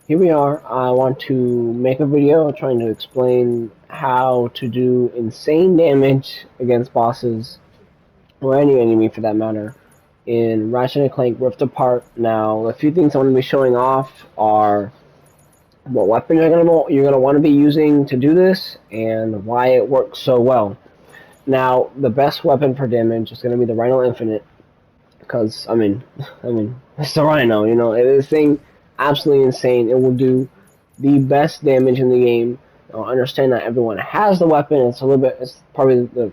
here we are. I want to make a video trying to explain how to do insane damage against bosses, or any enemy for that matter, in Ratchet Clank Rift Apart. Now, a few things I'm going to be showing off are what weapon you're gonna want to be using to do this, and why it works so well. Now, the best weapon for damage is going to be the Rhino Infinite, because it's the Rhino. This thing absolutely insane. It will do the best damage in the game. Now, understand that everyone has the weapon. It's probably the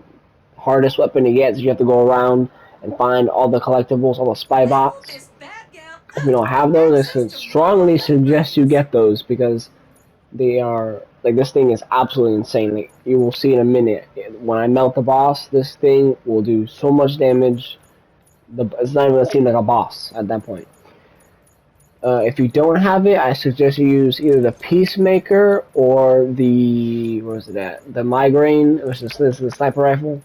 hardest weapon to get. So you have to go around and find all the collectibles, all the spy bots. If you don't have those, I strongly suggest you get those, because they are like, this thing is absolutely insane. Like, you will see in a minute when I melt the boss. This thing will do so much damage. It's not even gonna seem like a boss at that point. If you don't have it, I suggest you use either the Peacemaker or the the Migraine, which is the sniper rifle.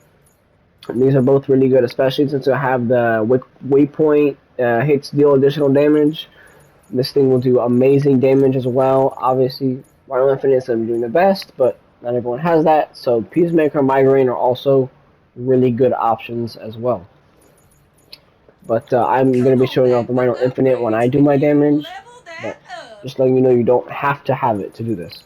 And these are both really good, especially since you have the waypoint hits deal additional damage. This thing will do amazing damage as well. Obviously, Rhino Infinite is doing the best, but not everyone has that. So Peacemaker and Migraine are also really good options as well. But I'm going to be showing off the Rhino Infinite when I do my damage. But just letting you know, you don't have to have it to do this.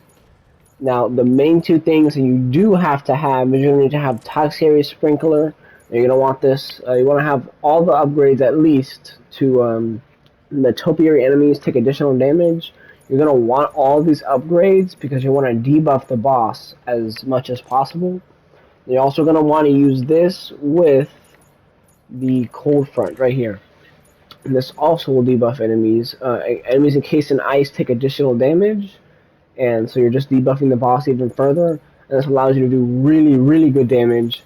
Now, the main two things that you do have to have is you're going to need to have Toxic Sprinkler. And you're going to want this. You want to have all the upgrades at least to the topiary enemies take additional damage. You're going to want all these upgrades because you want to debuff the boss as much as possible. You're also going to want to use this with the cold front right here. And this also will debuff enemies. Enemies encased in ice take additional damage, and so you're just debuffing the boss even further. And this allows you to do really, really good damage.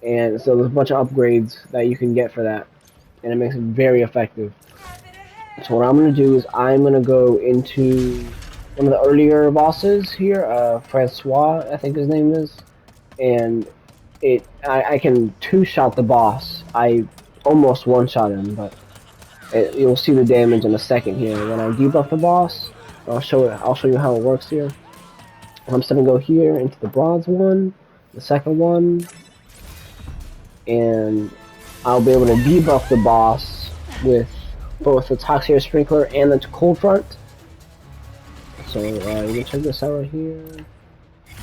And so there's a bunch of upgrades that you can get for that, and it makes it very effective. So what I'm going to do is I'm going to go into one of the earlier bosses here, Francois, I think his name is, and I can two-shot the boss. I almost one-shot him, but you'll see the damage in a second here. When I debuff the boss, I'll show you how it works here. I'm just gonna go here into the bronze one, the second one, and I'll be able to debuff the boss with both the Toxic Sprinkler and the cold front. So you can check this out right here.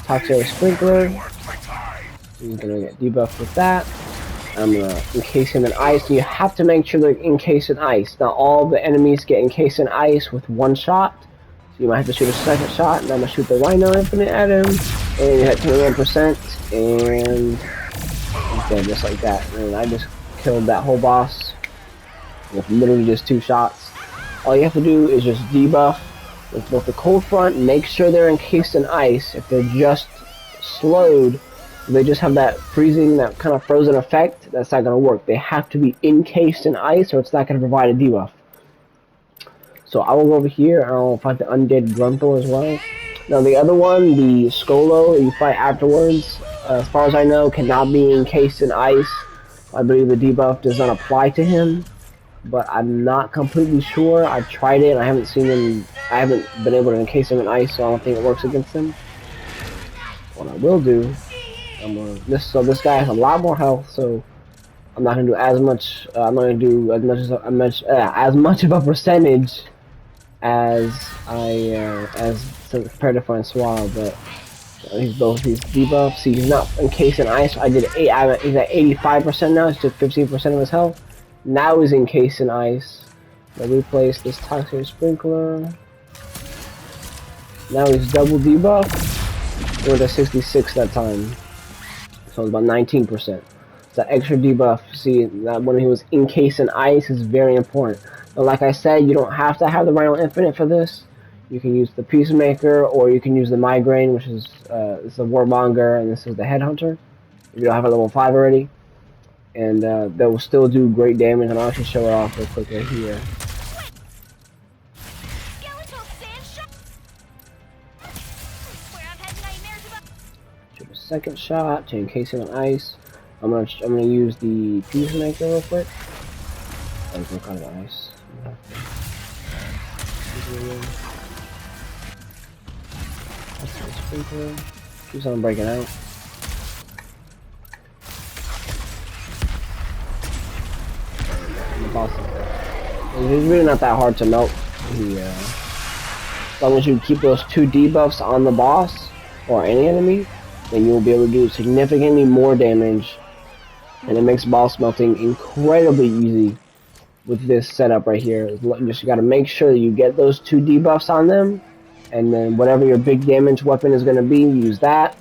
Toxic Sprinkler. He's gonna get debuffed with that. I'm gonna encase him in ice. You have to make sure they're encased in ice. Now all the enemies get encased in ice with one shot. So you might have to shoot a second shot, and I'm gonna shoot the Rhino Infinite at him. And you hit 21%, and he's dead just like that. And I just killed that whole boss with literally just 2 shots. All you have to do is just debuff with both the cold front. Make sure they're encased in ice. If they're just slowed, they just have that freezing, that kind of frozen effect, that's not going to work. They have to be encased in ice, or it's not going to provide a debuff. So I will go over here, and I'll fight the Undead Grunthor as well. Now the other one, the Skolo, you fight afterwards, as far as I know, cannot be encased in ice. I believe the debuff does not apply to him, but I'm not completely sure. I've tried it, and I haven't been able to encase him in ice, so I don't think it works against him. What I will do, this guy has a lot more health, so I'm not gonna do as much. I'm not gonna do as much of a percentage as compared to Francois, but he's debuffed. See, he's not encased in ice. He's at 85% now. He's just 15% of his health. Now he's encased in ice. I'll replace this Toxic Sprinkler. Now he's double debuffed. We're at 66 that time. So it's about 19%. It's that extra debuff. See, that when he was encased in ice is very important. But like I said, you don't have to have the Rhino Infinite for this. You can use the Peacemaker, or you can use the Migraine, which is this is the Warmonger, and this is the Headhunter. If you don't have a level 5 already. And that will still do great damage, and I'll actually show it off real quick right here. Shoot a second shot to encase it in ice. I'm gonna use the Peacemaker real quick. Oh, some kind of ice. Sprinkler. Keeps on breaking out. And the boss is there. He's really not that hard to melt. As long as you keep those 2 debuffs on the boss or any enemy, then you'll be able to do significantly more damage, and it makes boss melting incredibly easy with this setup right here. You just got to make sure that you get those 2 debuffs on them, and then whatever your big damage weapon is going to be, use that,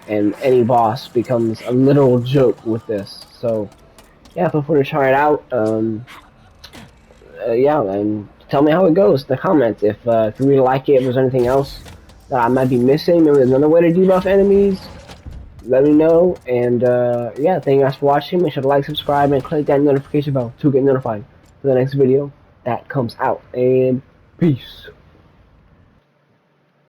and any boss becomes a literal joke with this. So yeah, feel free to try it out. Yeah, and tell me how it goes in the comments. If you really like it, if there's anything else that I might be missing, maybe there's another way to debuff enemies, let me know. And yeah, thank you guys for watching. Make sure to like, subscribe, and click that notification bell to get notified for the next video that comes out. And peace.